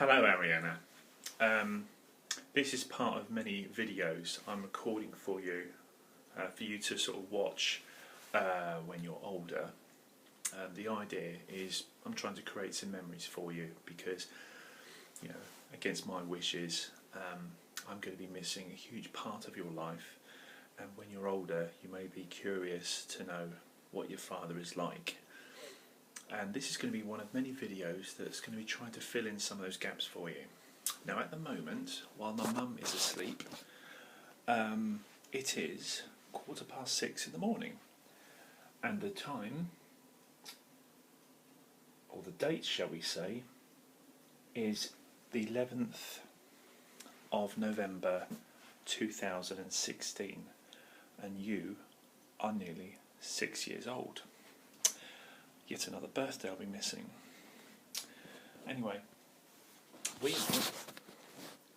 Hello Ariana. This is part of many videos I'm recording for you to sort of watch when you're older. The idea is I'm trying to create some memories for you because, you know, against my wishes, I'm going to be missing a huge part of your life, and when you're older you may be curious to know what your father is like. And this is going to be one of many videos that's going to be trying to fill in some of those gaps for you. Now at the moment, while my mum is asleep, it is 6:15 in the morning, and the time, or the date shall we say, is the 11th of November 2016, and you are nearly 6 years old. Yet another birthday I'll be missing. Anyway, we are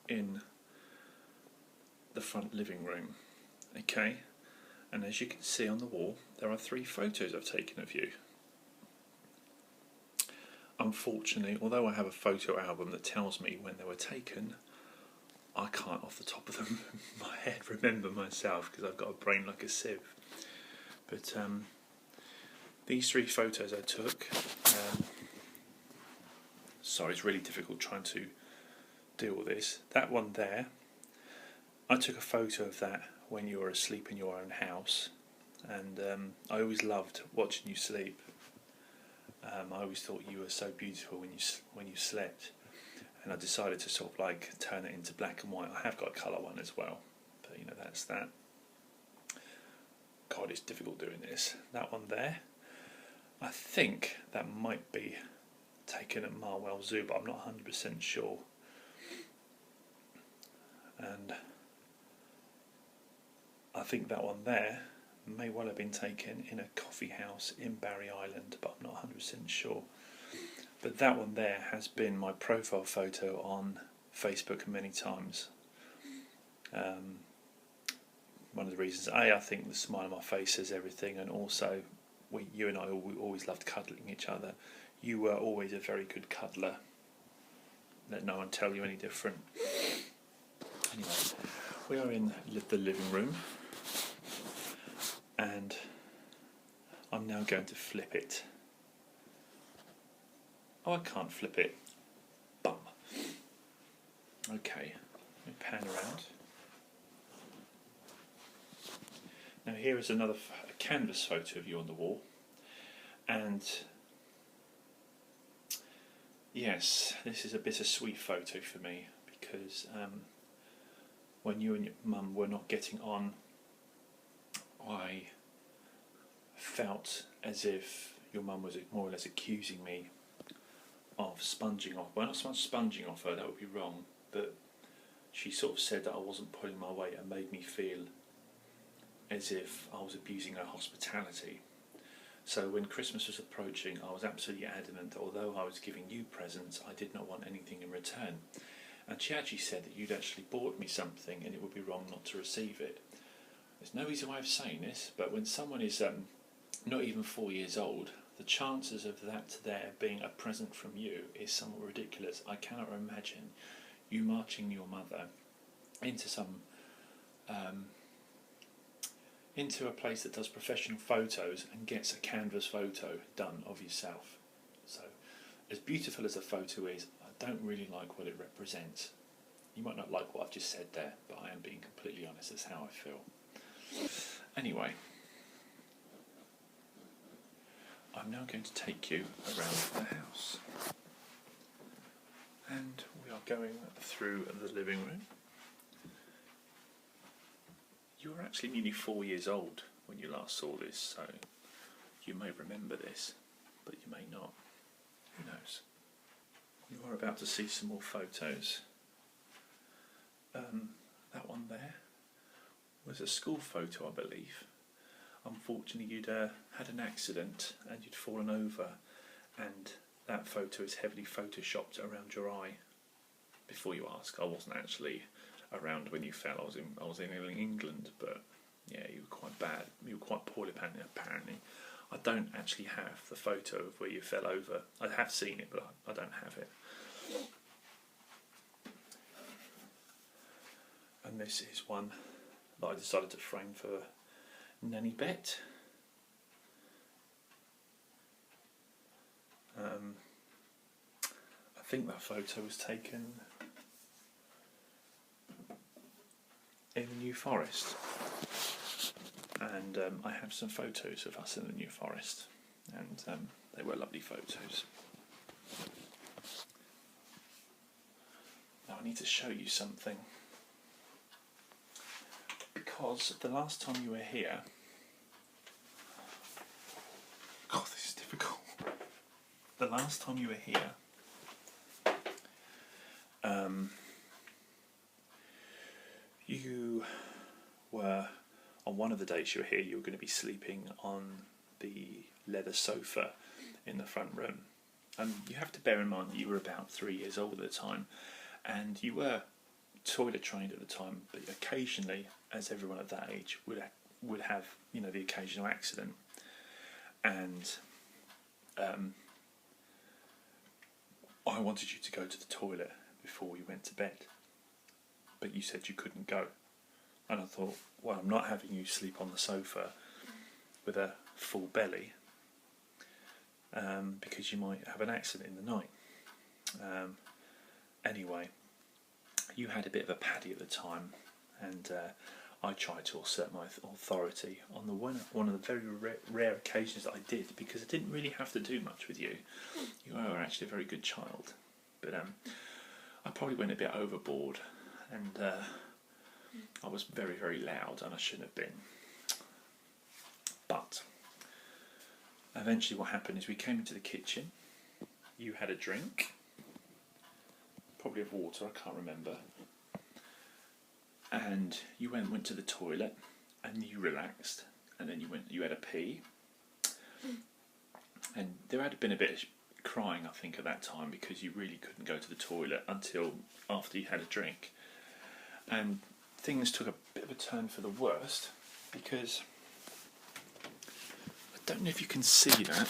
in the front living room, okay? And as you can see on the wall, there are 3 photos I've taken of you. Unfortunately, although I have a photo album that tells me when they were taken, I can't off the top of my head remember myself because I've got a brain like a sieve. But these 3 photos I took, sorry, it's really difficult trying to deal with this. That one there, I took a photo of that when you were asleep in your own house, and I always loved watching you sleep. I always thought you were so beautiful when you slept, and I decided to sort of like turn it into black and white. I have got a colour one as well, but you know, that's that. God, it's difficult doing this. That one there, I think that might be taken at Marwell Zoo, but I'm not 100% sure. And I think that one there may well have been taken in a coffee house in Barry Island, but I'm not 100% sure. But that one there has been my profile photo on Facebook many times. One of the reasons, I think the smile on my face says everything, and also you and I always loved cuddling each other. You were always a very good cuddler. Let no one tell you any different. Anyway, we are in the living room, and I'm now going to flip it. Oh, I can't flip it. Bum. Okay, let me pan around. Now here is another canvas photo of you on the wall, and yes, this is a bittersweet photo for me because when you and your mum were not getting on, I felt as if your mum was more or less accusing me of sponging off. Well, not so much sponging off her, that would be wrong, but she sort of said that I wasn't pulling my weight and made me feel as if I was abusing her hospitality. So when Christmas was approaching, I was absolutely adamant that although I was giving you presents, I did not want anything in return. And she actually said that you'd actually bought me something and it would be wrong not to receive it. There's no easy way of saying this, but when someone is not even 4 years old, the chances of that there being a present from you is somewhat ridiculous. I cannot imagine you marching your mother into into a place that does professional photos and gets a canvas photo done of yourself. So, as beautiful as the photo is, I don't really like what it represents. You might not like what I've just said there, but I am being completely honest, that's how I feel. Anyway, I'm now going to take you around the house. And we are going through the living room. You were actually nearly 4 years old when you last saw this, so you may remember this, but you may not. Who knows? You are about to see some more photos. That one there was a school photo, I believe. Unfortunately, you'd had an accident and you'd fallen over, and that photo is heavily photoshopped around your eye. Before you ask, I wasn't actually around when you fell. I was in England, but yeah, you were quite bad. You were quite poorly apparently. I don't actually have the photo of where you fell over. I have seen it, but I don't have it. this is one that I decided to frame for Nanny Bet. I think that photo was taken in the New Forest, and I have some photos of us in the New Forest, and they were lovely photos. Now I need to show you something, because the last time you were here, God, this is difficult. The last time you were here, you were, on one of the days you were here, you were going to be sleeping on the leather sofa in the front room. And you have to bear in mind that you were about 3 years old at the time, and you were toilet trained at the time, but occasionally, as everyone at that age would have, you know, the occasional accident. And I wanted you to go to the toilet before you went to bed, but you said you couldn't go. And I thought, well, I'm not having you sleep on the sofa with a full belly, because you might have an accident in the night. Anyway, you had a bit of a paddy at the time, and I tried to assert my authority on the one of the very rare occasions that I did, because I didn't really have to do much with you. You were actually a very good child, but I probably went a bit overboard, and I was very, very loud, and I shouldn't have been. But eventually what happened is we came into the kitchen, you had a drink, probably of water, I can't remember, and you went to the toilet, and you relaxed, and then you had a pee, and there had been a bit of crying, I think, at that time, because you really couldn't go to the toilet until after you had a drink. And things took a bit of a turn for the worst, because I don't know if you can see that.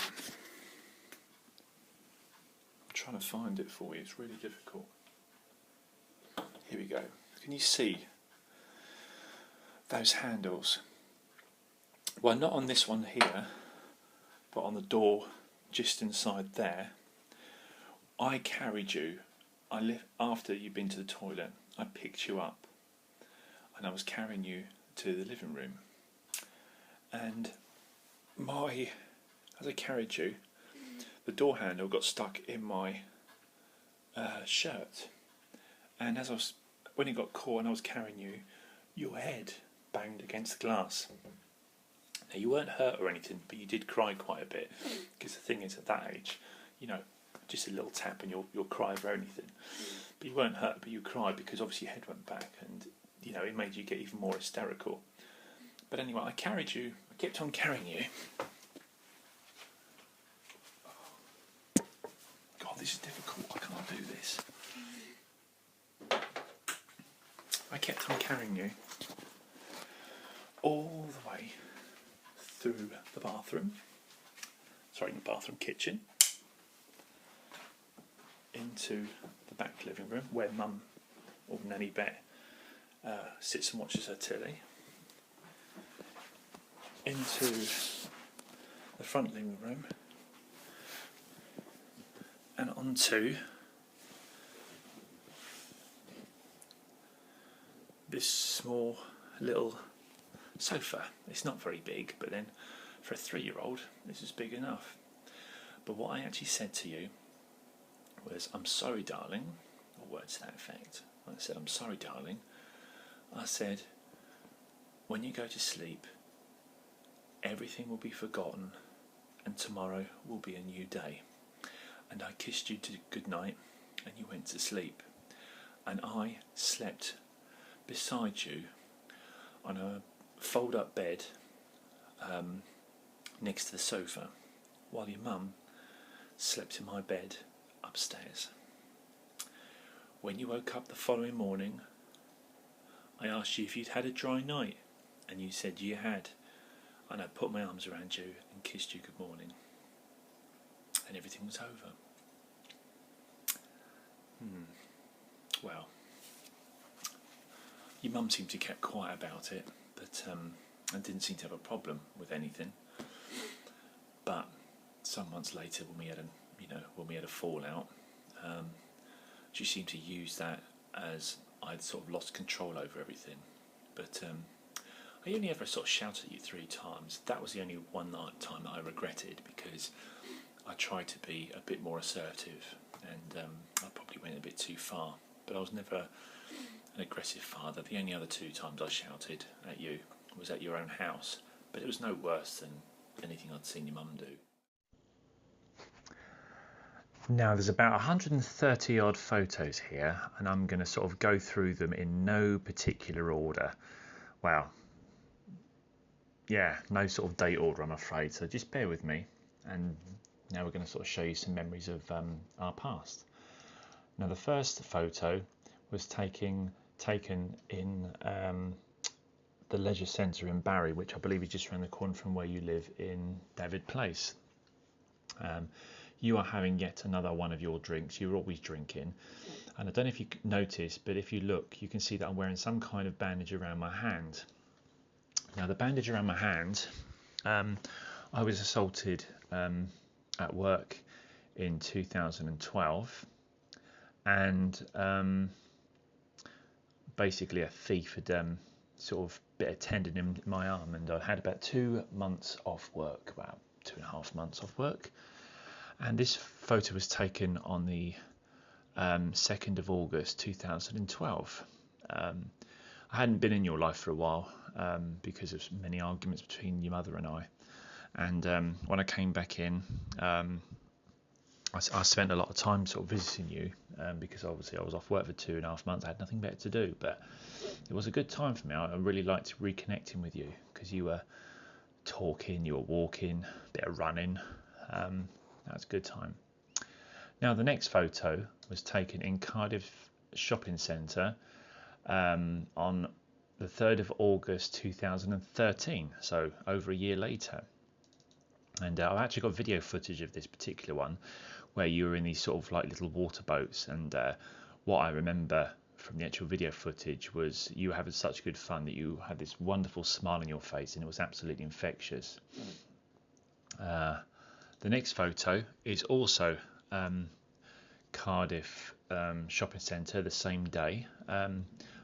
I'm trying to find it for you, it's really difficult. Here we go. Can you see those handles? Well, not on this one here, but on the door just inside there. I carried you. After you'd been to the toilet, I picked you up, and I was carrying you to the living room. And as I carried you, the door handle got stuck in my shirt, and when it got caught and I was carrying you, your head banged against the glass. Now, you weren't hurt or anything, but you did cry quite a bit, because the thing is, at that age, you know, just a little tap and you'll cry for anything. But you weren't hurt, but you cried because obviously your head went back, and you know, it made you get even more hysterical. But anyway, I carried you. I kept on carrying you. God, this is difficult. I can't do this. I kept on carrying you all the way through the bathroom. Sorry, the bathroom kitchen. Into the back living room where Mum, or Nanny Bet, sits and watches her telly. Into the front living room. And onto this small little sofa. It's not very big, but then for a 3-year-old, this is big enough. But what I actually said to you was, "I'm sorry, darling," or words to that effect. I said, "I'm sorry, darling." I said, "When you go to sleep, everything will be forgotten, and tomorrow will be a new day." And I kissed you to good night, and you went to sleep. And I slept beside you on a fold-up bed next to the sofa, while your mum slept in my bed upstairs. When you woke up the following morning, I asked you if you'd had a dry night, and you said you had, and I put my arms around you and kissed you good morning, and everything was over. Well, Your mum seemed to keep quiet about it, but and didn't seem to have a problem with anything. But some months later, when we had a fallout, she seemed to use that as I'd sort of lost control over everything. But I only ever sort of shouted at you 3 times. That was the only time that I regretted, because I tried to be a bit more assertive, and I probably went a bit too far. But I was never an aggressive father. The only other 2 times I shouted at you was at your own house, but it was no worse than anything I'd seen your mum do. Now, there's about 130 odd photos here, and I'm going to sort of go through them in no particular order. Well, yeah, no sort of date order, I'm afraid, so just bear with me. And now we're going to sort of show you some memories of our past. Now, the first photo was taken in the leisure centre in Barry, which I believe is just around the corner from where you live in David Place. You are having yet another one of your drinks. You're always drinking, and I don't know if you noticed, but if you look, you can see that I'm wearing some kind of bandage around my hand. Now, the bandage around my hand, I was assaulted at work in 2012, and basically a thief had sort of bit a tendon in my arm, and I had about 2 months off work, about 2.5 months off work. And this photo was taken on the 2nd of August 2012. I hadn't been in your life for a while because of many arguments between your mother and I. And when I came back in, I spent a lot of time sort of visiting you because obviously I was off work for 2.5 months. I had nothing better to do, but it was a good time for me. I really liked reconnecting with you because you were talking, you were walking, a bit of running. That was a good time. Now, the next photo was taken in Cardiff Shopping Centre on the 3rd of August 2013, so over a year later. And I've actually got video footage of this particular one where you were in these sort of like little water boats, and what I remember from the actual video footage was you were having such good fun that you had this wonderful smile on your face, and it was absolutely infectious. The next photo is also Cardiff Shopping Centre the same day.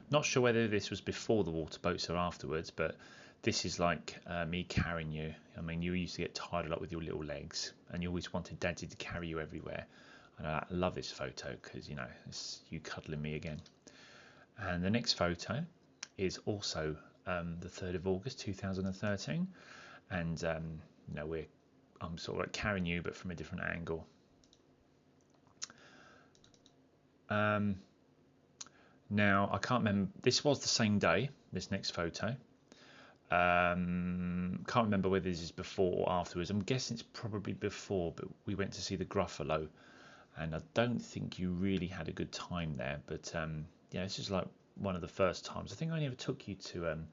Not sure whether this was before the water boats or afterwards, but this is like me carrying you. I mean, you used to get tired a lot with your little legs, and you always wanted Daddy to carry you everywhere. And I love this photo because, you know, it's you cuddling me again. And the next photo is also the 3rd of August 2013, and you know, I'm sort of like carrying you, but from a different angle. Now, I can't remember. This was the same day, this next photo. Can't remember whether this is before or afterwards. I'm guessing it's probably before, but we went to see the Gruffalo, and I don't think you really had a good time there. But yeah, this is like one of the first times. I think I only ever took you to I'm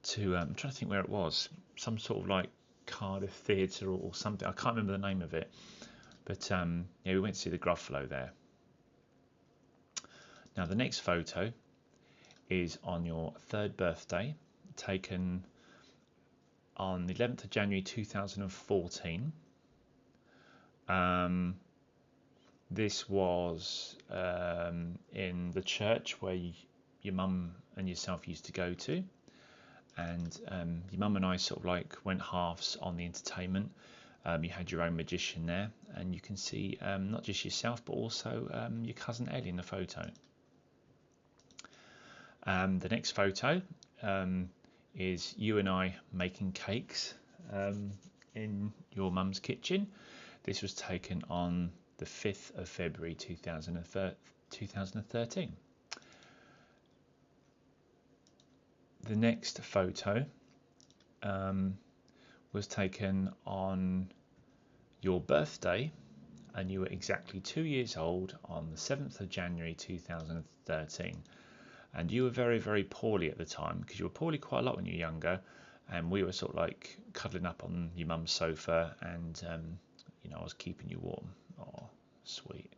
trying to think where it was. Some sort of like Cardiff Theatre or something. I can't remember the name of it, but yeah, we went to see the Gruffalo there. Now, the next photo is on your 3rd birthday, taken on the 11th of January 2014. This was in the church where your mum and yourself used to go to. And your mum and I sort of like went halves on the entertainment. You had your own magician there, and you can see not just yourself but also your cousin Ellie in the photo. The next photo is you and I making cakes in your mum's kitchen. This was taken on the 5th of February 2013. The next photo was taken on your birthday, and you were exactly 2 years old on the 7th of January 2013. And you were very, very poorly at the time, because you were poorly quite a lot when you were younger, and we were sort of like cuddling up on your mum's sofa, and you know, I was keeping you warm. Oh, sweet.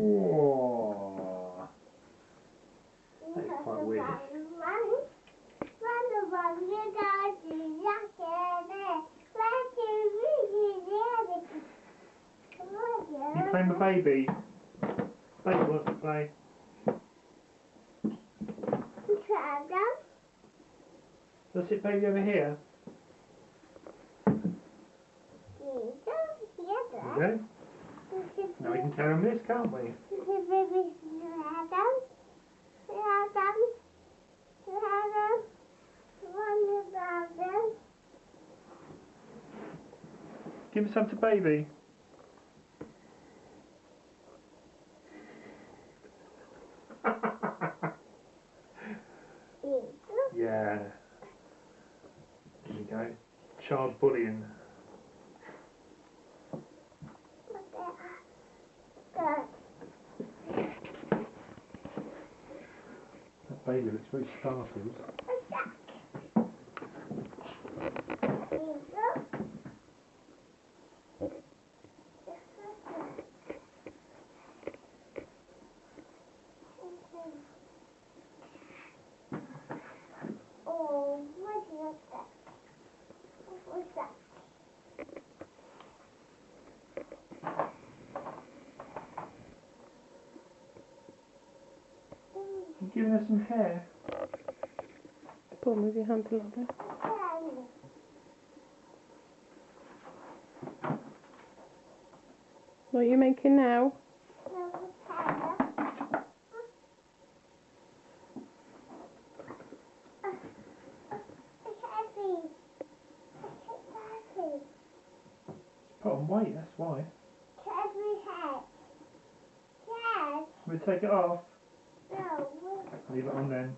Oh, that's quite weird. You playing with baby? Baby wants to play. So sit baby over here. There you go. Now we can tell him this, can't we? Give me some to baby. Yeah. There you go. Child bullying. That baby looks very startled. You're giving us some hair. Pull, move your hand a little bit. What are you making now? Put on weight, that's why. We take it off. Leave it on then.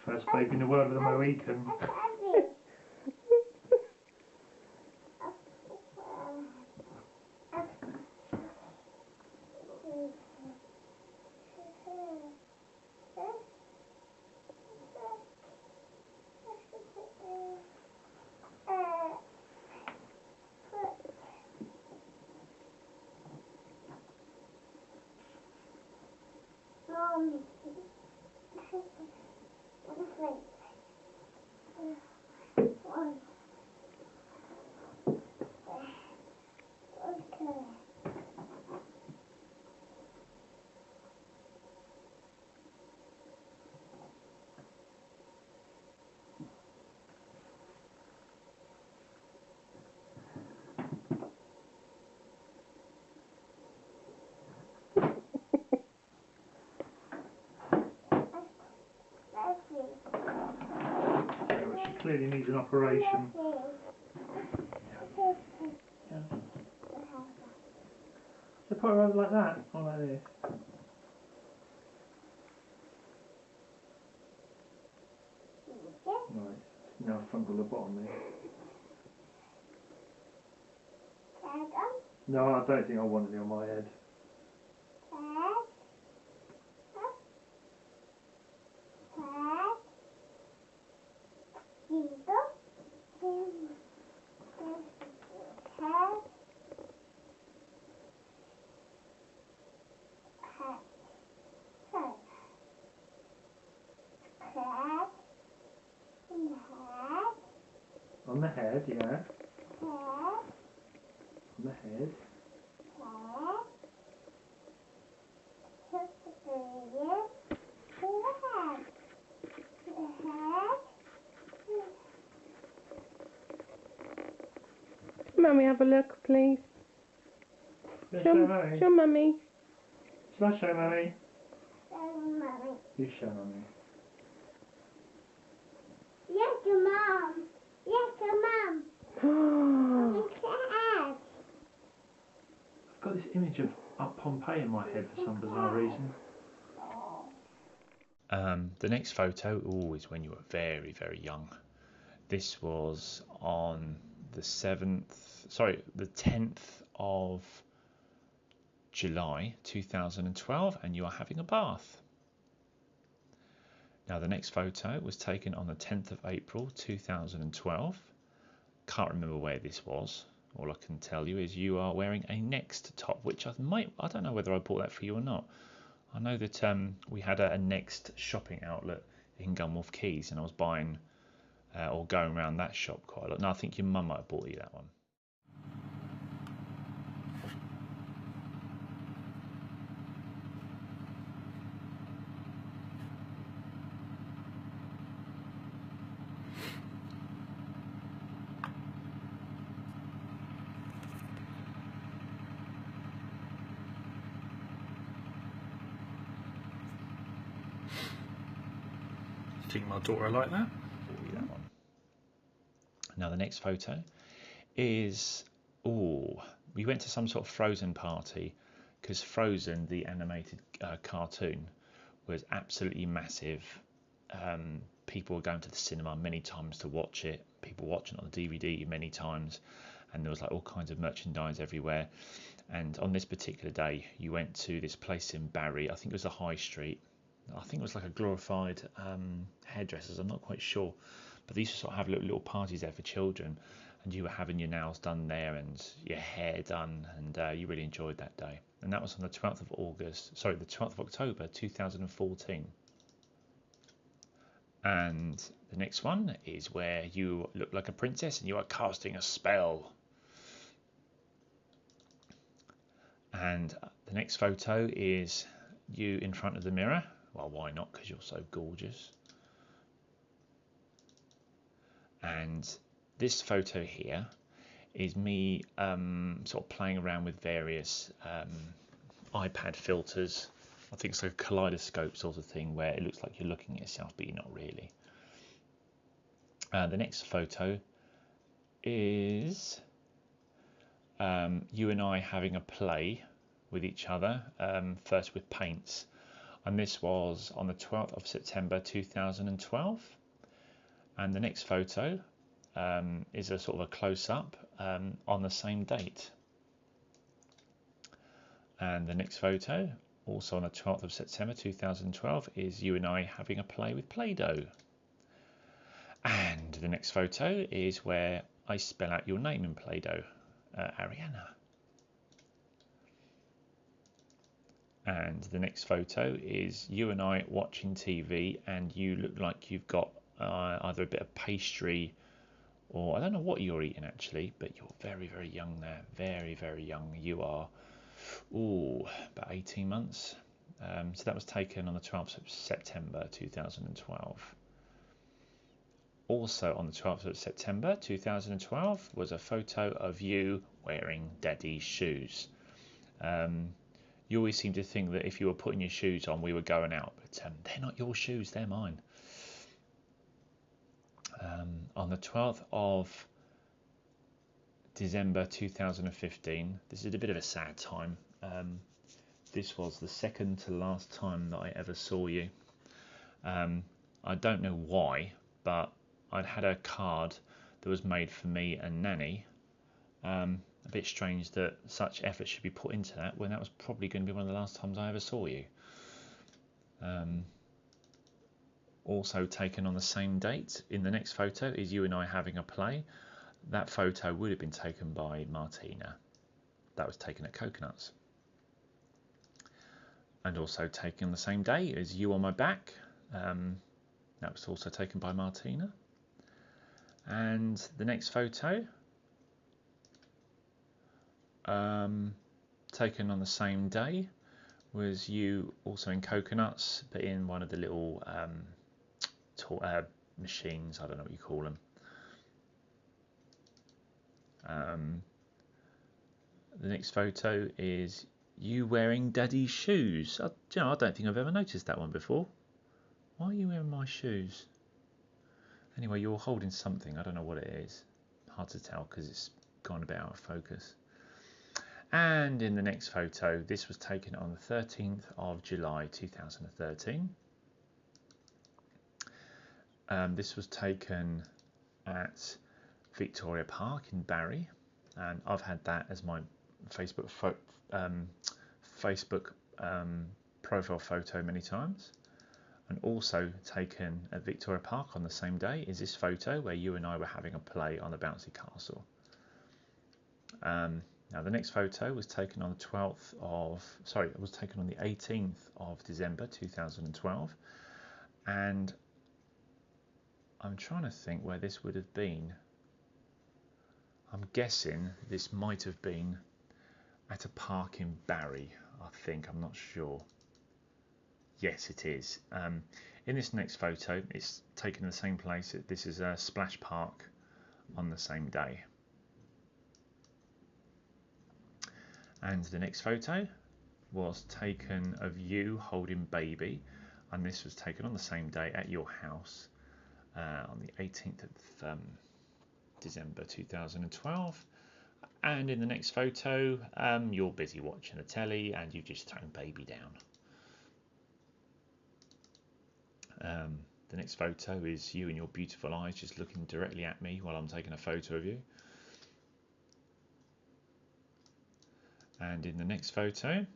First baby in the world with a Mohican. She clearly needs an operation. Yeah. So put her over like that, or like this. Right, now fungal the bottom there. No, I don't think I want any on my head. On the head, yeah. On the head. Mummy have a look, please. Show Mummy. Smash show Mummy. You show Mummy. Yes, Mum. Yes, Mum. I've got this image of Up Pompeii in my head for some bizarre reason. The next photo is when you were very, very young. This was on the 10th of July 2012, and you are having a bath. Now, the next photo was taken on the 10th of April 2012. Can't remember where this was. All I can tell you is you are wearing a Next top, which I don't know whether I bought that for you or not. I know that we had a Next shopping outlet in Gunwolf Keys, and I was buying or going around that shop quite a lot. No, I think your mum might have bought you that one. Think my daughter like that? That one. Now the next photo is we went to some sort of Frozen party, because Frozen, the animated cartoon, was absolutely massive. People were going to the cinema many times to watch it. People watching it on the DVD many times, and there was like all kinds of merchandise everywhere. And on this particular day, you went to this place in Barry. I think it was a high street. I think it was like a glorified hairdressers. I'm not quite sure, but they used to sort of have little parties there for children, and you were having your nails done there and your hair done, and you really enjoyed that day. And that was on the 12th of October 2014. And the next one is where you look like a princess and you are casting a spell. And the next photo is you in front of the mirror. Well, why not? Because you're so gorgeous. And this photo here is me sort of playing around with various iPad filters. I think it's like a kaleidoscope sort of thing where it looks like you're looking at yourself, but you're not really. The next photo is you and I having a play with each other, first with paints. And this was on the 12th of September 2012. And the next photo is a sort of a close-up on the same date. And the next photo, also on the 12th of September 2012, is you and I having a play with Play-Doh. And the next photo is where I spell out your name in Play-Doh, Ariana. And the next photo is you and I watching TV, and you look like you've got either a bit of pastry, or I don't know what you're eating actually, but you're very, very young there. Very, very young. You are, about 18 months. So that was taken on the 12th of September 2012. Also on the 12th of September 2012 was a photo of you wearing Daddy's shoes. You always seem to think that if you were putting your shoes on, we were going out, but they're not your shoes, they're mine. On the 12th of December 2015, this is a bit of a sad time. This was the second to last time that I ever saw you. I don't know why, but I'd had a card that was made for me and Nanny. A bit strange that such effort should be put into that when that was probably going to be one of the last times I ever saw you. Also taken on the same date in the next photo is you and I having a play. That photo would have been taken by Martina. That was taken at Coconuts. And also taken on the same day is you on my back. That was also taken by Martina. And the next photo, taken on the same day, was you also in Coconuts, but in one of the little machines, I don't know what you call them. The next photo is you wearing Daddy's shoes. I don't think I've ever noticed that one before. Why are you wearing my shoes? Anyway, you're holding something. I don't know what it is. Hard to tell because it's gone a bit out of focus. And in the next photo, this was taken on the 13th of July 2013. This was taken at Victoria Park in Barry, and I've had that as my Facebook profile photo many times. And also taken at Victoria Park on the same day is this photo where you and I were having a play on the bouncy castle. Now the next photo was taken on the 18th of December 2012, and I'm trying to think where this would have been. I'm guessing this might have been at a park in Barry, I think, I'm not sure. Yes, it is. In this next photo, it's taken in the same place. This is a splash park on the same day. And the next photo was taken of you holding baby, and this was taken on the same day at your house on the 18th of December 2012. And in the next photo, you're busy watching the telly and you've just thrown baby down. The next photo is you and your beautiful eyes just looking directly at me while I'm taking a photo of you. And in the next photo,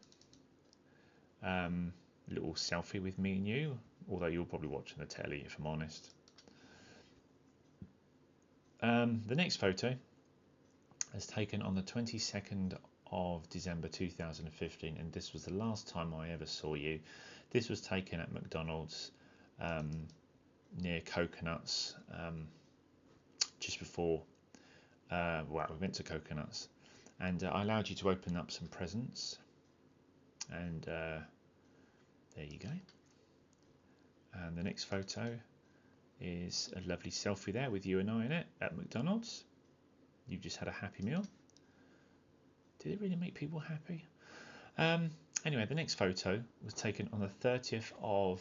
little selfie with me and you, although you're probably watching the telly if I'm honest. The next photo is taken on the 22nd of December 2015, and this was the last time I ever saw you. This was taken at McDonald's near Coconuts, just before we went to Coconuts, and I allowed you to open up some presents, and there you go. And the next photo is a lovely selfie there with you and I in it at McDonald's. You've just had a happy meal. Did it really make people happy? Anyway, the next photo was taken on the 30th of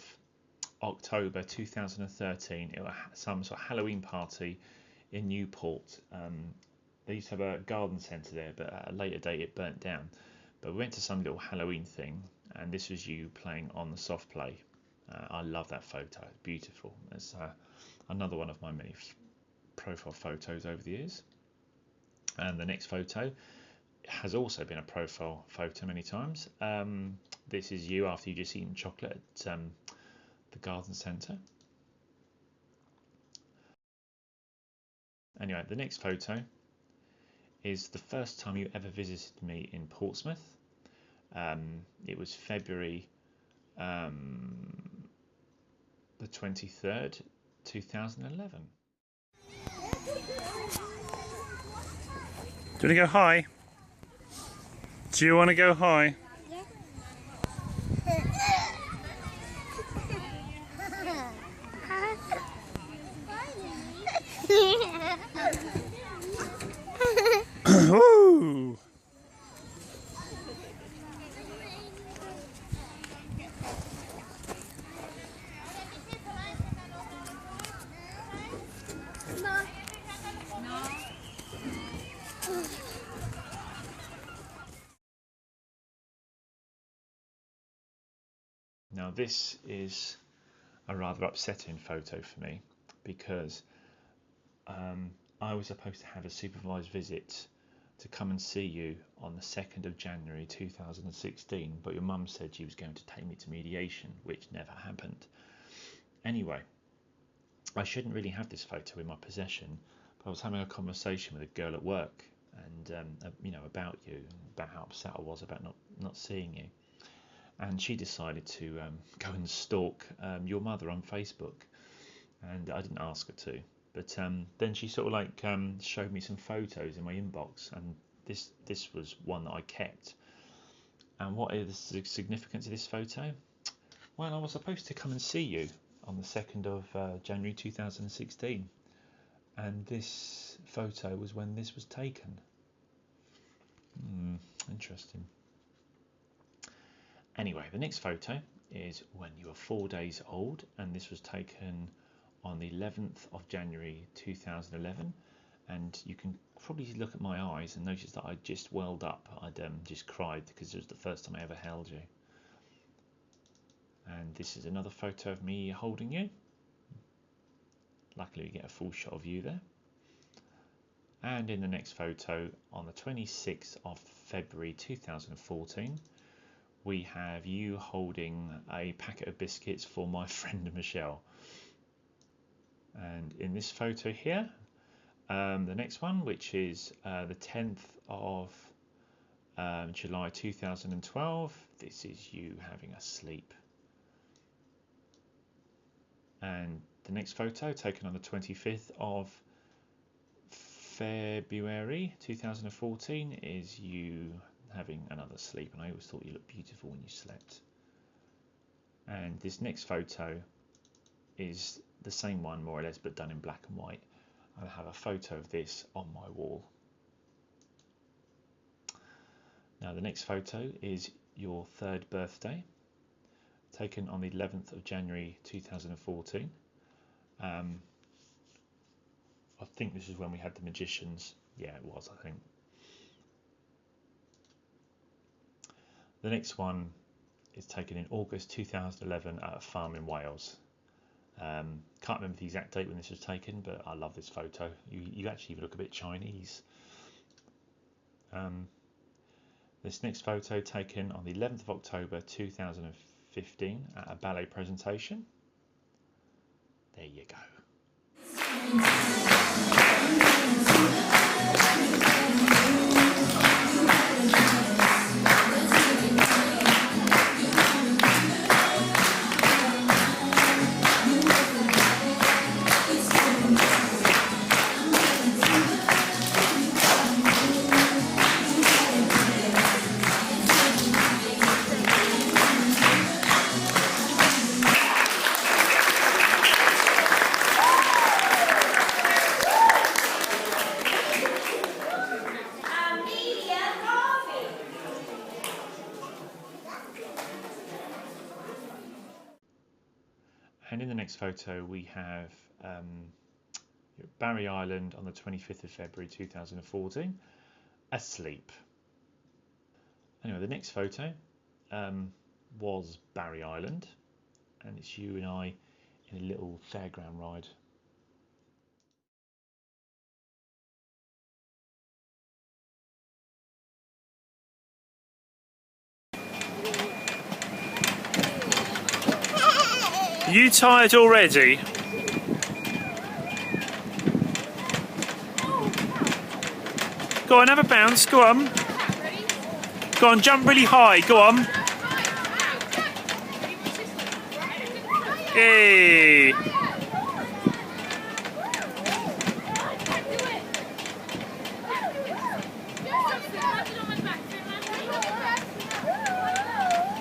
October 2013. It was some sort of Halloween party in Newport. They used to have a garden centre there, but at a later date it burnt down. But we went to some little Halloween thing, and this was you playing on the soft play. I love that photo. It's beautiful. It's another one of my many profile photos over the years. And the next photo has also been a profile photo many times. This is you after you just eaten chocolate at the garden centre. Anyway, the next photo is the first time you ever visited me in Portsmouth. It was February the 23rd, 2011. Do you want to go high? Do you want to go high? Woo! Now this is a rather upsetting photo for me because I was supposed to have a supervised visit to come and see you on the 2nd of January 2016, but your mum said she was going to take me to mediation, which never happened. Anyway, I shouldn't really have this photo in my possession, but I was having a conversation with a girl at work, and about you, about how upset I was about not seeing you. And she decided to go and stalk your mother on Facebook, and I didn't ask her to. But then she sort of showed me some photos in my inbox, and this was one that I kept. And what is the significance of this photo? Well, I was supposed to come and see you on the 2nd of January 2016, and this photo was when this was taken. Interesting. Anyway, the next photo is when you were 4 days old, and this was taken on the 11th of January 2011. And you can probably look at my eyes and notice that I just welled up. I'd just cried because it was the first time I ever held you. And this is another photo of me holding you. Luckily we get a full shot of you there. And in the next photo, on the 26th of February 2014, we have you holding a packet of biscuits for my friend Michelle. And in this photo here, the next one, which is the 10th of July 2012, this is you having a sleep. And the next photo, taken on the 25th of February 2014, is you having another sleep. And I always thought you looked beautiful when you slept. And this next photo is the same one, more or less, but done in black and white. I have a photo of this on my wall. Now the next photo is your 3rd birthday, taken on the 11th of January 2014. I think this is when we had the magicians. Yeah, it was, I think. The next one is taken in August 2011 at a farm in Wales. Can't remember the exact date when this was taken, but I love this photo. You actually look a bit Chinese. This next photo taken on the 11th of October 2015 at a ballet presentation. There you go. And in the next photo we have Barry Island on the 25th of February 2014, asleep. Anyway, the next photo was Barry Island, and it's you and I in a little fairground ride. Are you tired already? Go on, have a bounce, go on. Go on, jump really high, go on. Hey!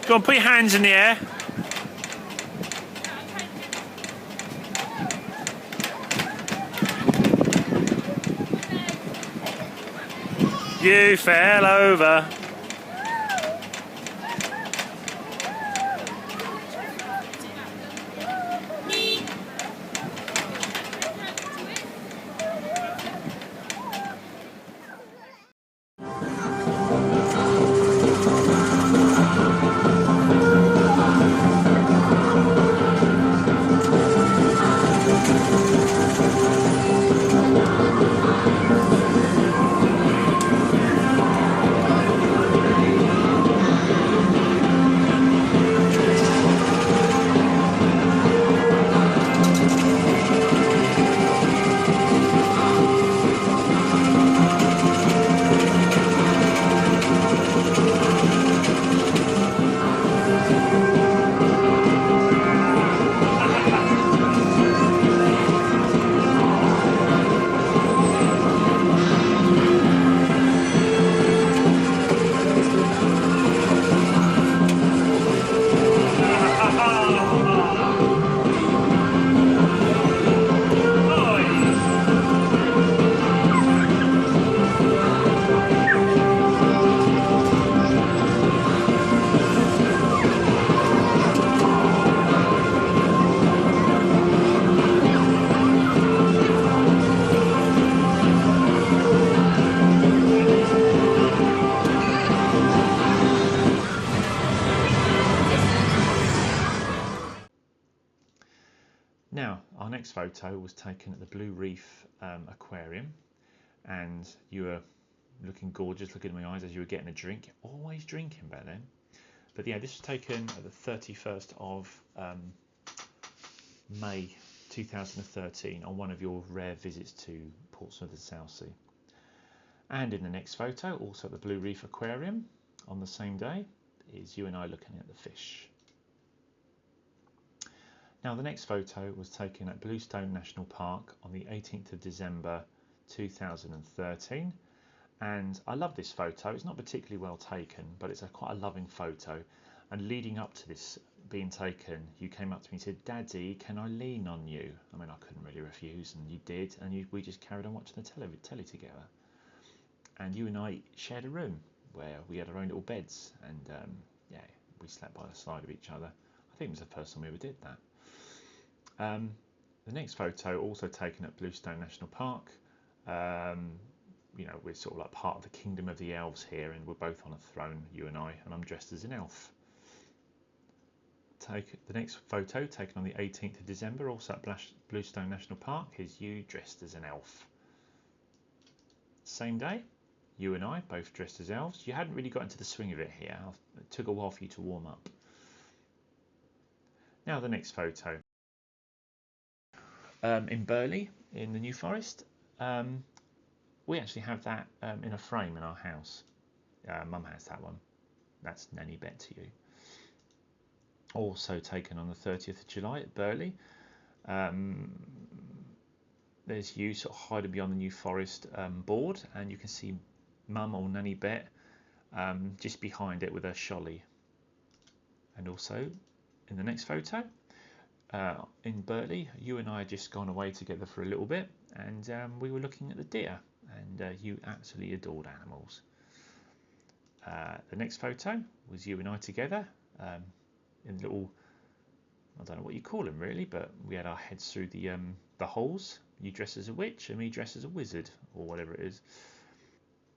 Go on, put your hands in the air. You fell over. Now, our next photo was taken at the Blue Reef Aquarium, and you were looking gorgeous, looking in my eyes as you were getting a drink. Always drinking back then. But yeah, this was taken at the 31st of May 2013 on one of your rare visits to Portsmouth and Southsea. And in the next photo, also at the Blue Reef Aquarium on the same day, is you and I looking at the fish. Now, the next photo was taken at Bluestone National Park on the 18th of December 2013. And I love this photo. It's not particularly well taken, but it's quite a loving photo. And leading up to this being taken, you came up to me and said, "Daddy, can I lean on you?" I mean, I couldn't really refuse, and you did. And we just carried on watching the telly together. And you and I shared a room where we had our own little beds, and yeah, we slept by the side of each other. I think it was the first time we ever did that. The next photo, also taken at Bluestone National Park. You know, we're sort of like part of the kingdom of the elves here, and we're both on a throne, you and I'm dressed as an elf. The next photo, taken on the 18th of December, also at Bluestone National Park, is you dressed as an elf. Same day, you and I both dressed as elves. You hadn't really got into the swing of it here. It took a while for you to warm up. Now the next photo. In Burley, in the New Forest. We actually have that in a frame in our house. Mum has that one. That's Nanny Bet to you. Also taken on the 30th of July at Burley. There's you sort of hiding beyond the New Forest board, and you can see Mum or Nanny Bet just behind it with her sholly. And also in the next photo, in Burley, you and I had just gone away together for a little bit, and we were looking at the deer, and you absolutely adored animals. The next photo was you and I together in little, I don't know what you call them really, but we had our heads through the holes. You dressed as a witch and me dressed as a wizard, or whatever it is.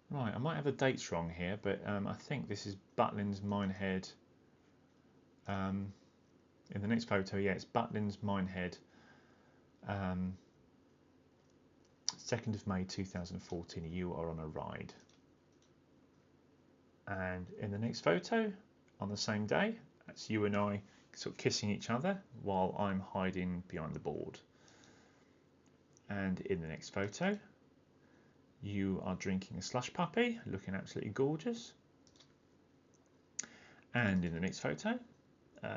Right, I might have the dates wrong here, but I think this is Butlins Minehead. In the next photo, yeah, it's Butlins Minehead, 2nd of May 2014. You are on a ride. And in the next photo, on the same day, that's you and I sort of kissing each other while I'm hiding behind the board. And in the next photo, you are drinking a slush puppy, looking absolutely gorgeous. And in the next photo,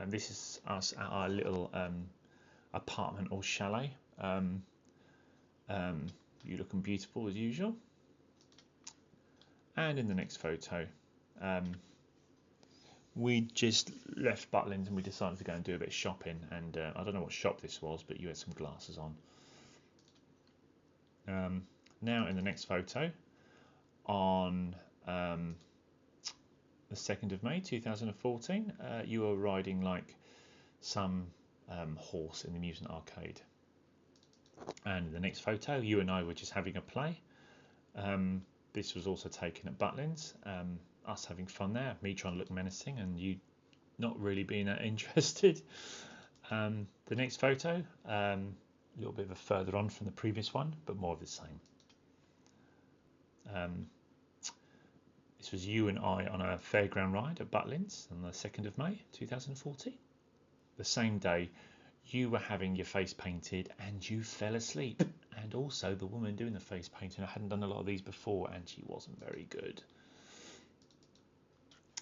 this is us at our little apartment or chalet. You looking beautiful as usual. And in the next photo, we just left Butlins and we decided to go and do a bit of shopping. And I don't know what shop this was, but you had some glasses on. Now in the next photo, on the 2nd of May 2014, you were riding like some horse in the amusement arcade. And the next photo, you and I were just having a play. This was also taken at Butlins, us having fun there, me trying to look menacing and you not really being that interested. The next photo, a little bit of a further on from the previous one, but more of the same. This was you and I on a fairground ride at Butlins on the 2nd of May 2014. The same day, you were having your face painted and you fell asleep. And also the woman doing the face painting, I hadn't done a lot of these before and she wasn't very good.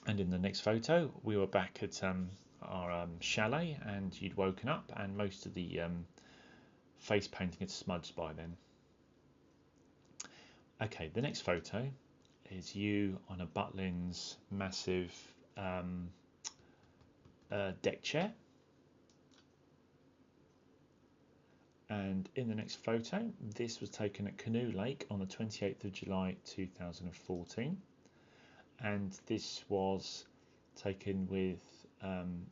And in the next photo, we were back at our chalet and you'd woken up and most of the face painting had smudged by then. Okay, the next photo is you on a Butlins massive deck chair. And in the next photo, this was taken at Canoe Lake on the 28th of July 2014. And this was taken with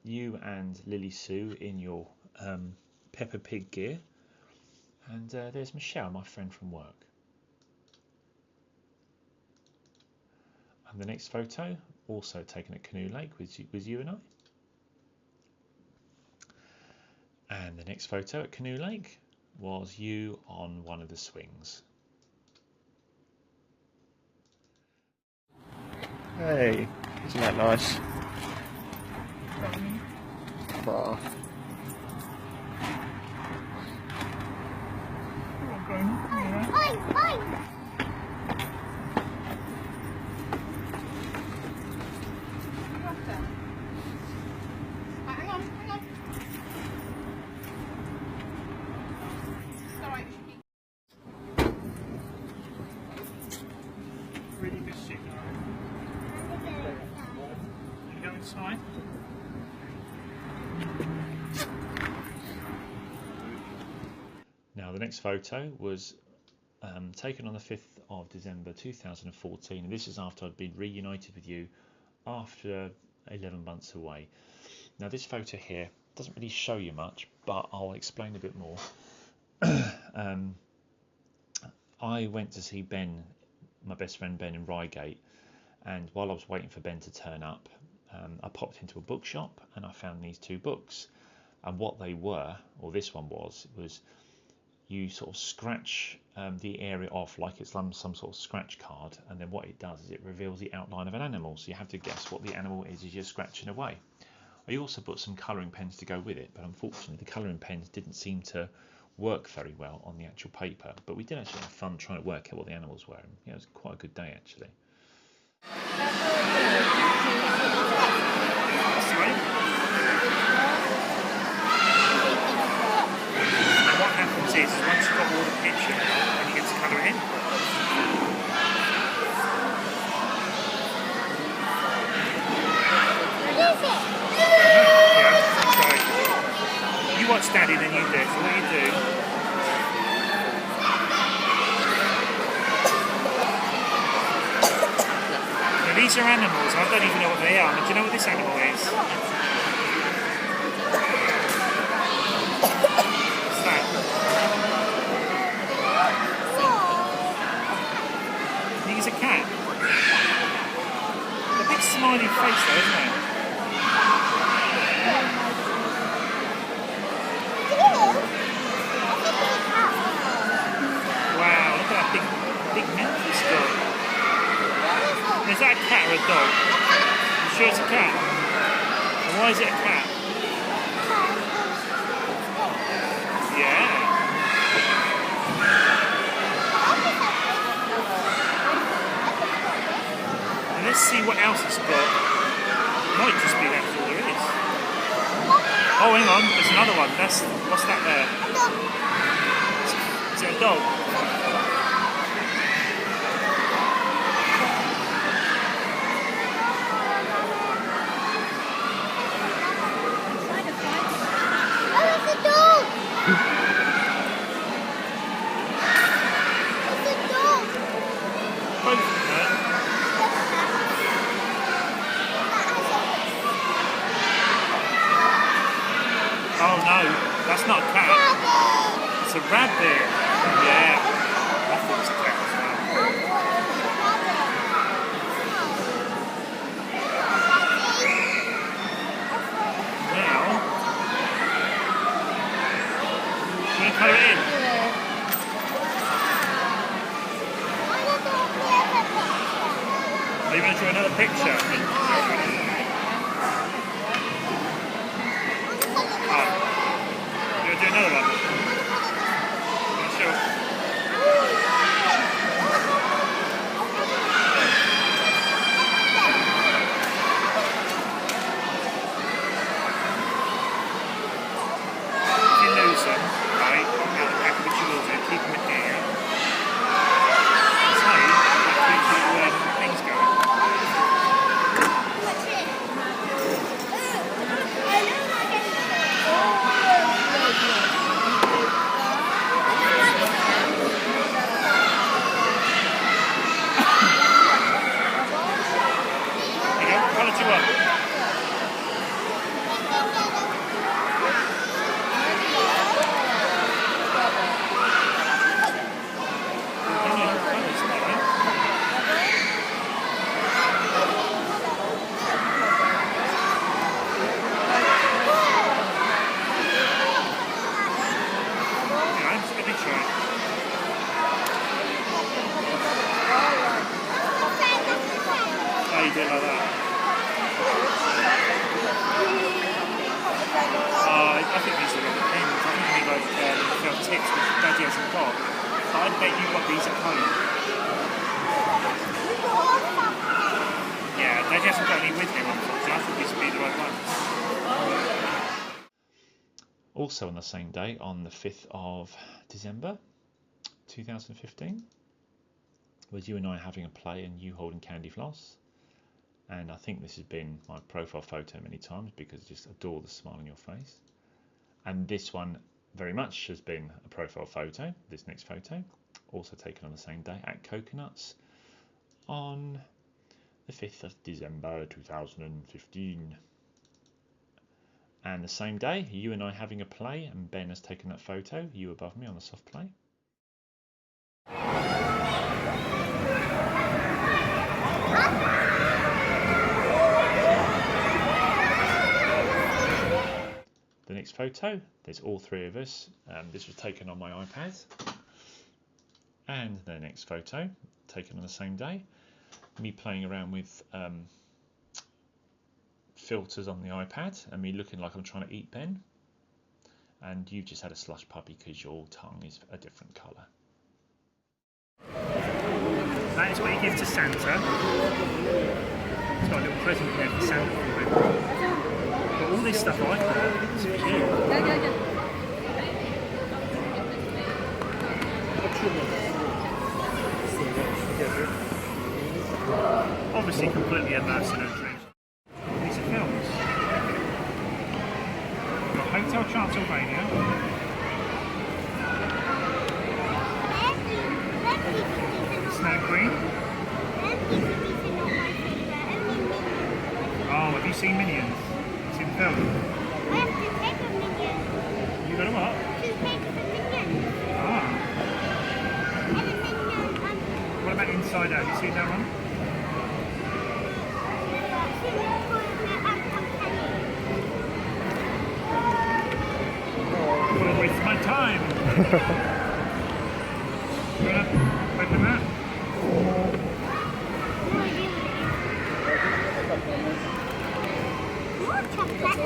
you and Lily Sue in your Peppa Pig gear. And there's Michelle, my friend from work. And the next photo, also taken at Canoe Lake, was you and I. And the next photo at Canoe Lake was you on one of the swings. Hey, isn't that nice? Bar. Really good signal. You go inside? Now the next photo was taken on the 5th of December 2014, and this is after I'd been reunited with you after 11 months away. Now this photo here doesn't really show you much, but I'll explain a bit more. I went to see Ben, my best friend Ben, in Reigate, and while I was waiting for Ben to turn up, I popped into a bookshop and I found these two books. And what they were, or this one was you sort of scratch the area off like it's some sort of scratch card, and then what it does is it reveals the outline of an animal, so you have to guess what the animal is as you're scratching away. I also put some colouring pens to go with it, but unfortunately the colouring pens didn't seem to work very well on the actual paper, but we did actually have fun trying to work out what the animals were. Yeah, it was quite a good day actually. And what happens is once you've got all the picture and you get to colour in. You watch Daddy, then you do it. So what you do? Now these are animals. I don't even know what they are. But do you know what this animal is? What's that? I think it's a cat. A big smiley face though, isn't it? Wow, look at that big mouth it's got. Is that a cat or a dog? You sure it's a cat? And why is it a cat? Yeah. And let's see what else it's got. Might just be that's all there is. Oh, hang on, there's another one. What's that there? Is it a dog? Oh no, that's not a cat. It's a rabbit. Yeah. I thought it was a cat as well. Now, can you colour it in? Are you going to draw another picture? Do another one. Sure. If you lose them, right, out the back, which you will do, keep them in here. So, that keeps your things going. bit like that. I think these are wrong pens. I think you need like felt tips which Daddy hasn't got. But I bet you've got these at home. Yeah, Daddy hasn't got any with him, unfortunately. I thought these would be the right ones. Also on the same day, on the 5th of December 2015, was you and I having a play and you holding candy floss. And I think this has been my profile photo many times because I just adore the smile on your face. And this one very much has been a profile photo, this next photo, also taken on the same day at Coconuts on the 5th of December 2015. And the same day, you and I having a play, and Ben has taken that photo, you above me on the soft play. The next photo, there's all three of us. This was taken on my iPad. And the next photo, taken on the same day, me playing around with filters on the iPad and me looking like I'm trying to eat Ben, and you've just had a slush puppy because your tongue is a different colour. That is what you give to Santa. It's got a little present there for Santa for him. But all this stuff I got is for you. Obviously completely immersed in a dream. These are films. We've got Hotel Transylvania. Snow Queen. Oh, have you seen Minions? Seen the film? I have to take a minion. You got a what? To take the minion. Ah. And a minion. What about Inside Out? Have you seen that one? What a waste of my time! You wanna open that? More chocolate.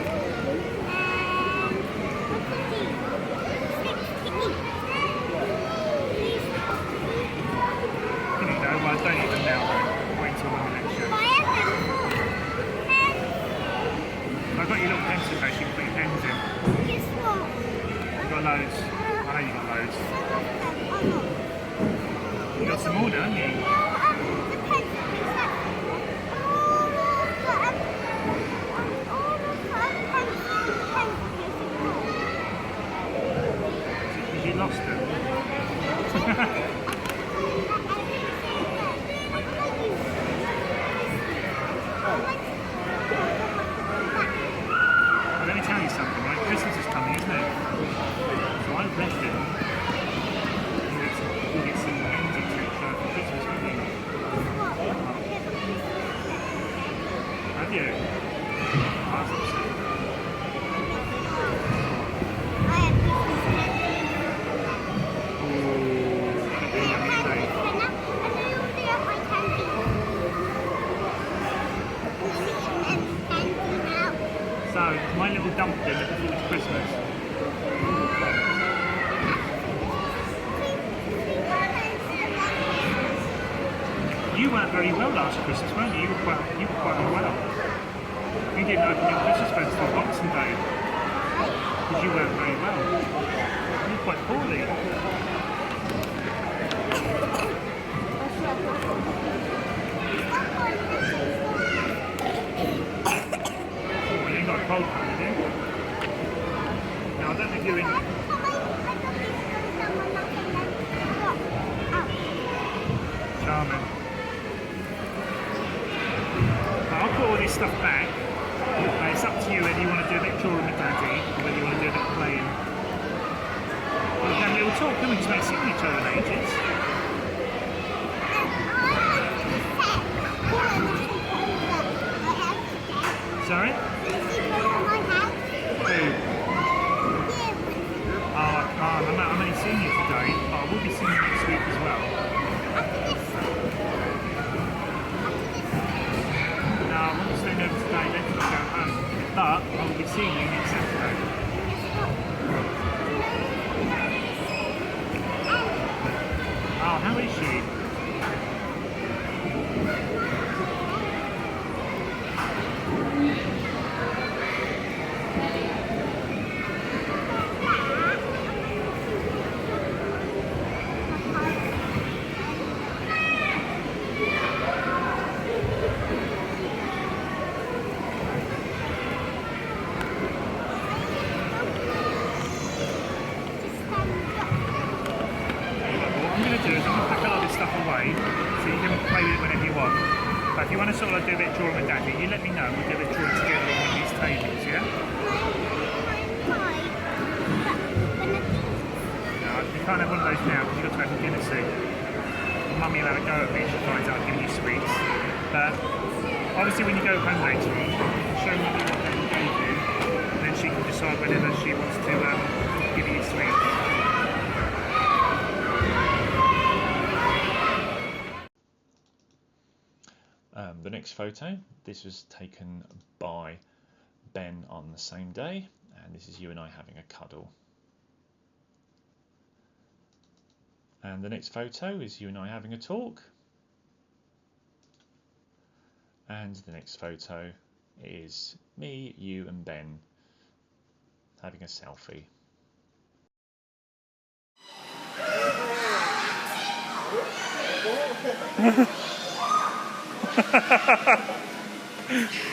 Here you go, well I don't even now though. Wait till the next show. I've got your little pencil case, you can put your pens in. Guess what? You've got loads. I know you've got loads. You've got some more, haven't you? The pencil is that Because you lost them. Let me tell you something, right? Christmas is coming, isn't it? So I reckon you'll get some pens etc. for Christmas, won't you? Have you? That's upset. So, my little dumpling that before it's Christmas. You weren't very well last Christmas, weren't you? You were quite unwell. You didn't open your Christmas presents till Boxing Day because you weren't very well. You were quite poorly. Well, you got a cold one, did you? Now I don't think you're in. Charming. I'll put all this stuff back. It's up to you whether you want to do a bit of drawing with Daddy or whether you want to do a bit of playing. We can have a little talk, can we? Just make seen each other in ages. Sorry? Who? Oh, I can't. I'm only seeing you today, but I will be seeing you next week as well. do is I'm going to pack a lot of this stuff away so you can play with it whenever you want. But if you want to sort of do a bit of drawing with Daddy, you let me know and we'll do a bit of drawing together on one of these tables, yeah? No, you can't have one of those now because you've got to have dinner soon. Mummy will have a go at me if she finds out I'm giving you sweets. But obviously when you go home later on, show Mummy what Daddy gave you and then she can decide whenever she wants to give you sweets. The next photo, this was taken by Ben on the same day, and this is you and I having a cuddle. And the next photo is you and I having a talk. And the next photo is me, you and Ben having a selfie.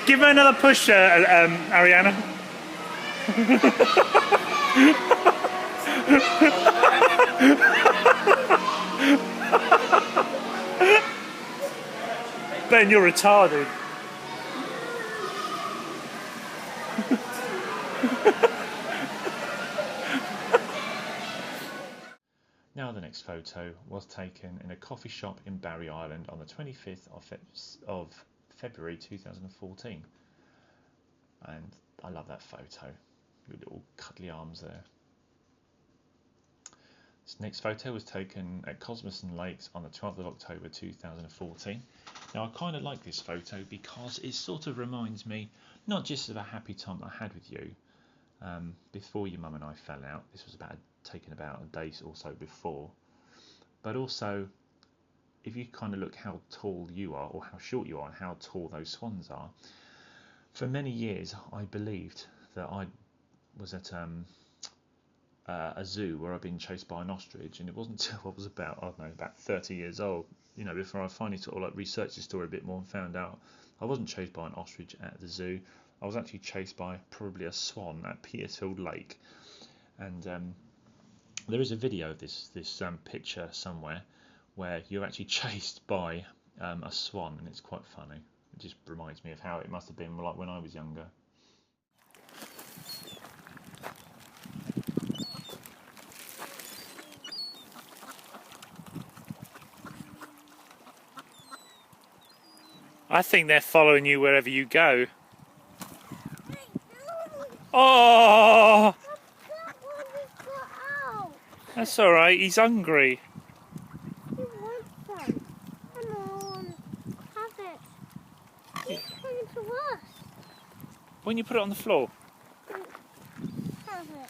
Give her another push, Ariana. Ben, you're retarded. Now the next photo was taken in a coffee shop in Barry Island on the 25th of February 2014. And I love that photo, with little cuddly arms there. This next photo was taken at Cosmoston Lakes on the 12th of October 2014. Now I kind of like this photo because it sort of reminds me not just of a happy time I had with you before your mum and I fell out. This was taken about a day or so before, but also if you kind of look how tall you are or how short you are and how tall those swans are. For many years I believed that I was at a zoo where I'd been chased by an ostrich, and it wasn't until I was about, I don't know, about 30 years old, you know, before I finally sort of like researched the story a bit more and found out I wasn't chased by an ostrich at the zoo. I was actually chased by probably a swan at Petersfield Lake. And there is a video of this picture somewhere where you're actually chased by a swan, and it's quite funny. It just reminds me of how it must have been like when I was younger. I think they're following you wherever you go. Oh! That's alright, he's hungry. He wants some. Come on, have it. He's coming to us. When you put it on the floor. Have it.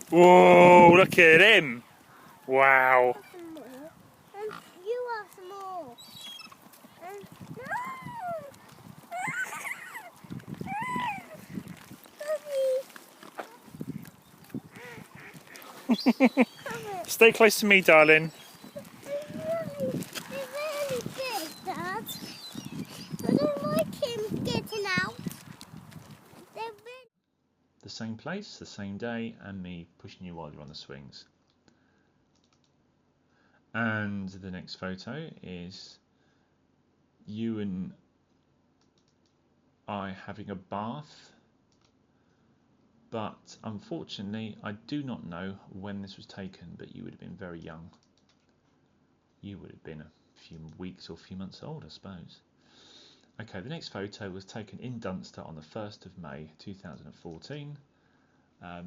Whoa, look at him. Wow. Some more. And you have some more. And Stay close to me, darling. They're really big, Dad. I don't like him getting out. They're really... The same place, the same day, and me pushing you while you're on the swings. And the next photo is you and I having a bath, but unfortunately I do not know when this was taken, but you would have been very young. You would have been a few weeks or a few months old, I suppose. Okay, the next photo was taken in Dunster on the 1st of May 2014.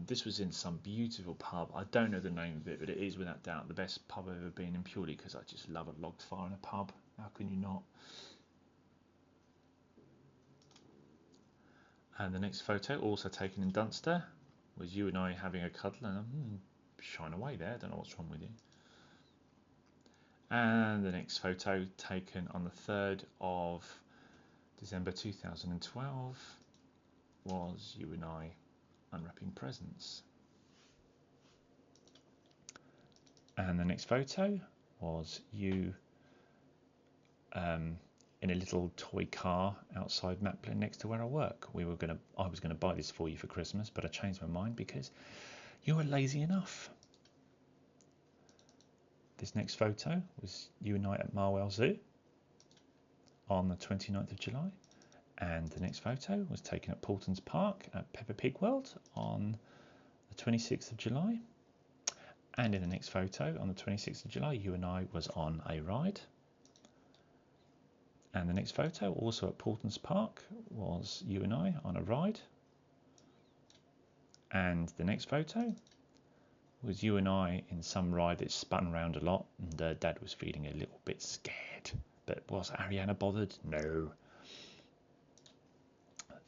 This was in some beautiful pub. I don't know the name of it, but it is without doubt the best pub I've ever been in, purely because I just love a log fire in a pub. How can you not? And the next photo, also taken in Dunster, was you and I having a cuddle, and I'm shying away there. I don't know what's wrong with you. And the next photo, taken on the 3rd of December 2012, was you and I unwrapping presents. And the next photo was you in a little toy car outside Maplin next to where I work. I was gonna buy this for you for Christmas, but I changed my mind because you were lazy enough. This next photo was you and I at Marwell Zoo on the 29th of July. And the next photo was taken at Paultons Park at Peppa Pig World on the 26th of July. And in the next photo on the 26th of July, you and I was on a ride. And the next photo, also at Paultons Park, was you and I on a ride. And the next photo was you and I in some ride that spun around a lot, and Dad was feeling a little bit scared. But was Ariana bothered? No.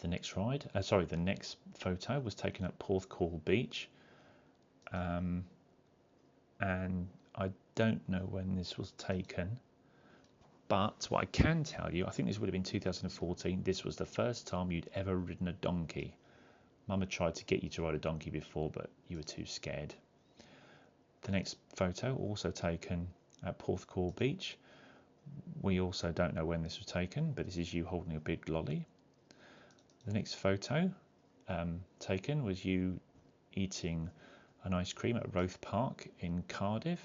The next the next photo was taken at Porthcawl Beach. And I don't know when this was taken, but what I can tell you, I think this would have been 2014. This was the first time you'd ever ridden a donkey. Mum had tried to get you to ride a donkey before, but you were too scared. The next photo, also taken at Porthcawl Beach. We also don't know when this was taken, but this is you holding a big lolly. The next photo taken was you eating an ice cream at Roath Park in Cardiff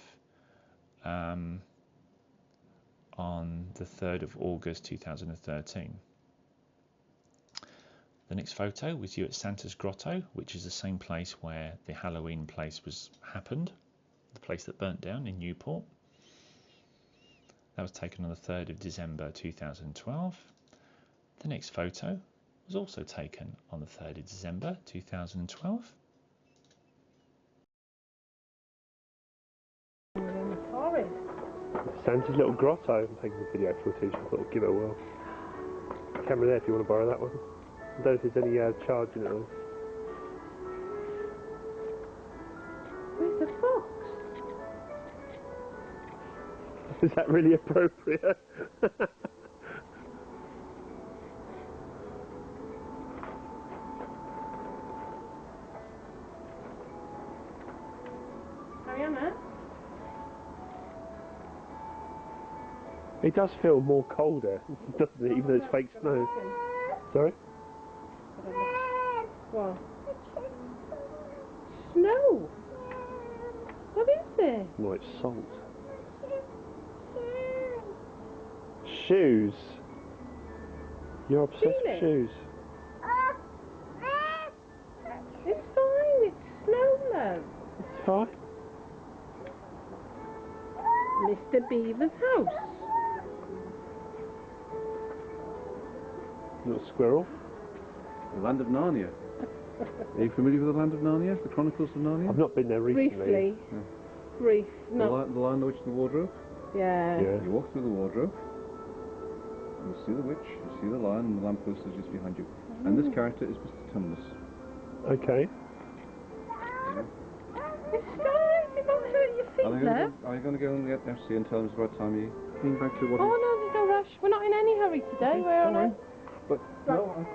on the 3rd of August 2013. The next photo was you at Santa's Grotto, which is the same place where the Halloween place happened, the place that burnt down in Newport. That was taken on the 3rd of December 2012. The next photo was also taken on the 3rd of December 2012. Santa's little grotto. I'm taking a video footage. I thought I'd give it a whirl. Camera there if you want to borrow that one. I don't know if there's any charging it though. Where's the fox? Is that really appropriate? Ariana? It does feel more colder, doesn't it? Even though it's fake snow. Sorry? What? Snow? What is it? No, it's salt. Shoes? You're obsessed with shoes? It's fine, it's snow, love. It's fine. Mr. Beaver's house. Little squirrel. The Land of Narnia. Are you familiar with the Land of Narnia? The Chronicles of Narnia? I've not been there recently. Briefly. Yeah. Brief. The No. Lion, the Witch, and the Wardrobe. Yeah. Yeah. You walk through the wardrobe, you see the witch, you see the lion, and the lamppost is just behind you. And this character is Mr. Tumnus. Okay. It's fine, it won't hurt your feet, love. Are you going to go and get FC and tell them it's about time you came back to what? Oh no, there's no rush. We're not in any hurry today. We're on a... But no,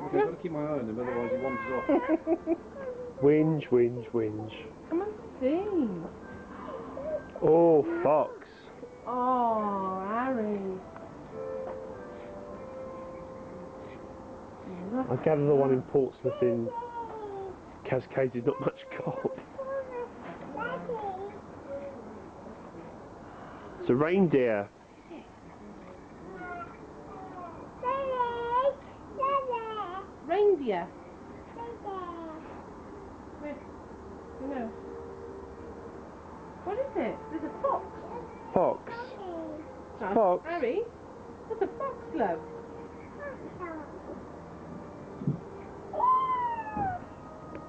I've got to keep my eye on him, otherwise he wanders off. Whinge, whinge, whinge. Come and see. Oh, fox. Oh, Harry. I gather the one in Portsmouth in Cascades is not much cold. It's a reindeer. Reindeer. Where? No. What is it? There's a fox. Fox. Oh, Fox. Harry, there's a fox, love.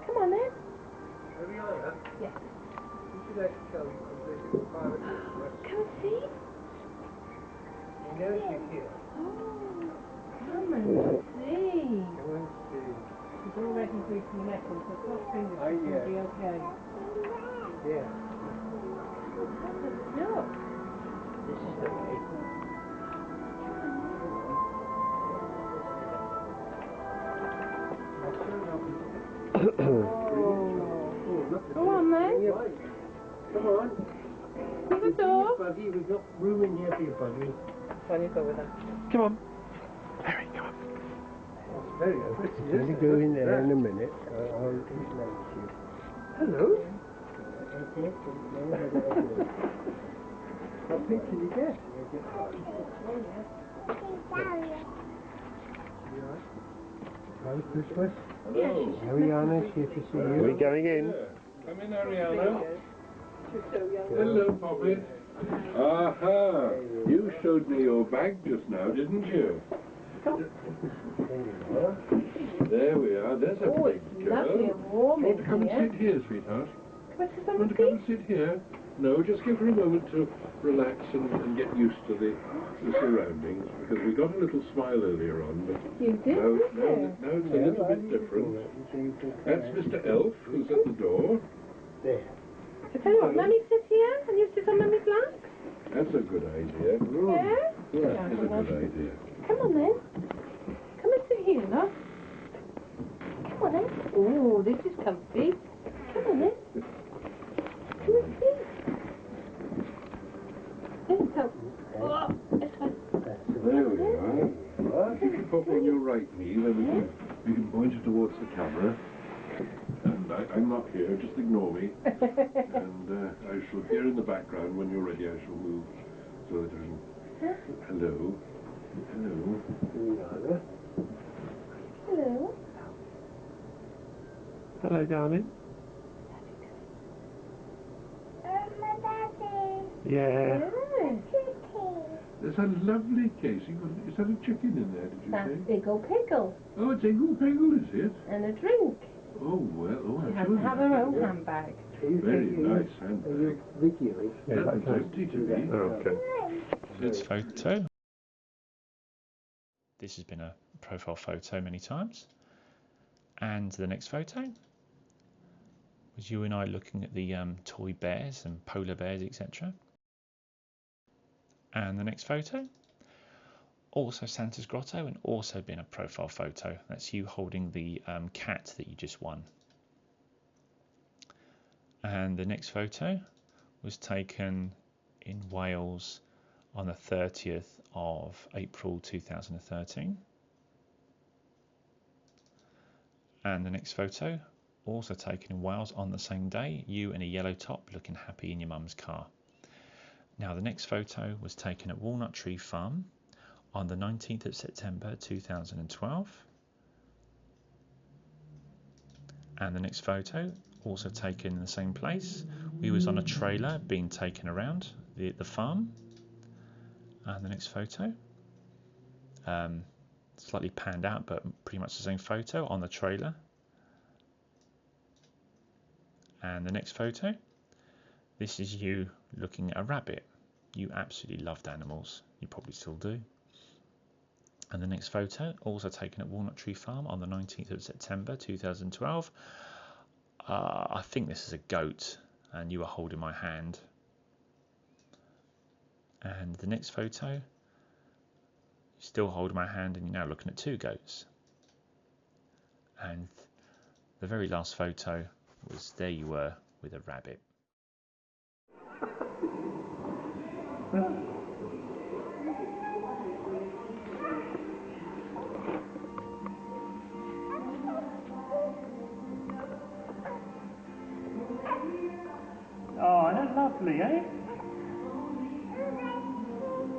Come on then. Ariana, Yes. would you like to come and visit the private restaurant? Come see. You know she's here. Oh, come and see. Come and see. She's already briefly met him, so cross fingers Oh, she's yeah. going to be okay. Yeah. Look. This is the way. Go on then. Come on. Through the door. Buggy, we've got room in here for your buggy. On you go with her. Come on. Harry, come on. Very good. Going to go in there in a minute. I'll explain to you. Hello. Okay. How big can you get? Merry Christmas. Hello. Ariana's here to see you. Are we going in? Come in, Ariana. She's so young. Hello, Poppy. Aha! You showed me your bag just now, didn't you? There we are. There's a Oh, big it's girl. lovely and warm Want to in come here. and sit here, sweetheart? Come and sit on Want the to come seat. and sit here? No, just give her a moment to relax and get used to the surroundings, because we got a little smile earlier on, but You did, now didn't it's a little bit different. That's Mr. Elf, who's at the door. There. I tell you what, Mummy sit here and you sit on Mummy's lap. That's a good idea. Yeah? That is a good idea. Come on then. Come and sit here, love. Come on then. Oh, this is comfy. Come on then. Come and sit. Let's go. Oh, let's go. There we are. If you can pop on your right knee, then we can point it towards the camera. And I'm not here, just ignore me. And I shall appear in the background. When you're ready, I shall move so that there's hello. Hello. Hello. Hello, darling. Yeah. There's a lovely case. Is that a chicken in there, did you That's say? Iggle Pickle. Oh, it's Iggle Peggle, is it? And a drink. Oh, well. Oh, She I'm has sure to have that her is. own handbag. Very nice handbag. Videoing. That looks empty to me. Okay. Next photo. This has been a profile photo many times. And the next photo was you and I looking at the toy bears and polar bears, etc. And the next photo, also Santa's Grotto, and also been a profile photo. That's you holding the cat that you just won. And the next photo was taken in Wales on the 30th of April 2013. And the next photo, also taken in Wales on the same day, you in a yellow top looking happy in your mum's car. Now the next photo was taken at Walnut Tree Farm on the 19th of September 2012. And the next photo, also taken in the same place. We was on a trailer being taken around the farm. And the next photo, slightly panned out, but pretty much the same photo on the trailer. And the next photo, this is you looking at a rabbit. You absolutely loved animals. You probably still do. And the next photo, also taken at Walnut Tree Farm on the 19th of September 2012. I think this is a goat, and you were holding my hand. And the next photo, you still hold my hand, and you're now looking at two goats. And the very last photo was there you were with a rabbit. Oh, they're lovely, eh?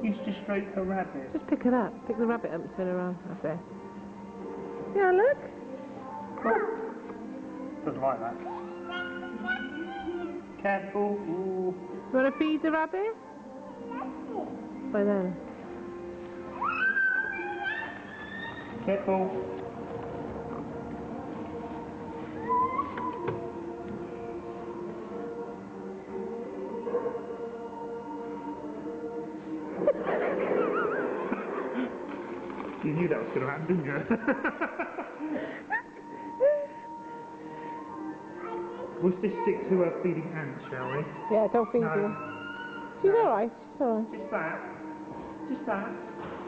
Used to stroke a rabbit. Just pick it up. Pick the rabbit up and turn around. Up there. Yeah, look. Doesn't like that. Careful. Ooh. You want to feed the rabbit? By then. Careful. You knew that was going to happen, didn't you? We'll just stick to feeding ants, shall we? Yeah, don't feed her. She's alright. She's alright. Just that. Just that.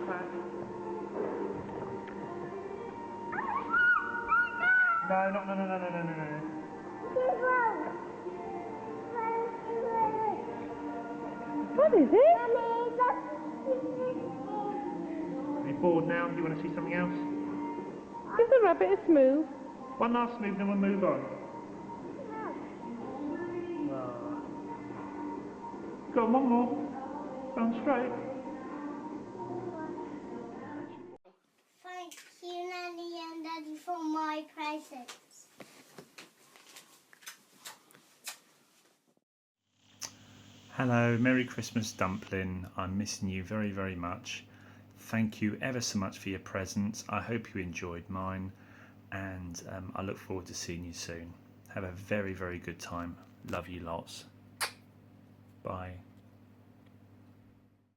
That. No. What is it? bored now? You want to see something else? Give the rabbit a smooth. One last move, then we'll move on. Go on, one more. Go on straight. Thank you, Nanny and Daddy, for my presents. Hello, Merry Christmas, Dumpling. I'm missing you very, very much. Thank you ever so much for your presents. I hope you enjoyed mine, and I look forward to seeing you soon. Have a very, very good time. Love you lots. Bye.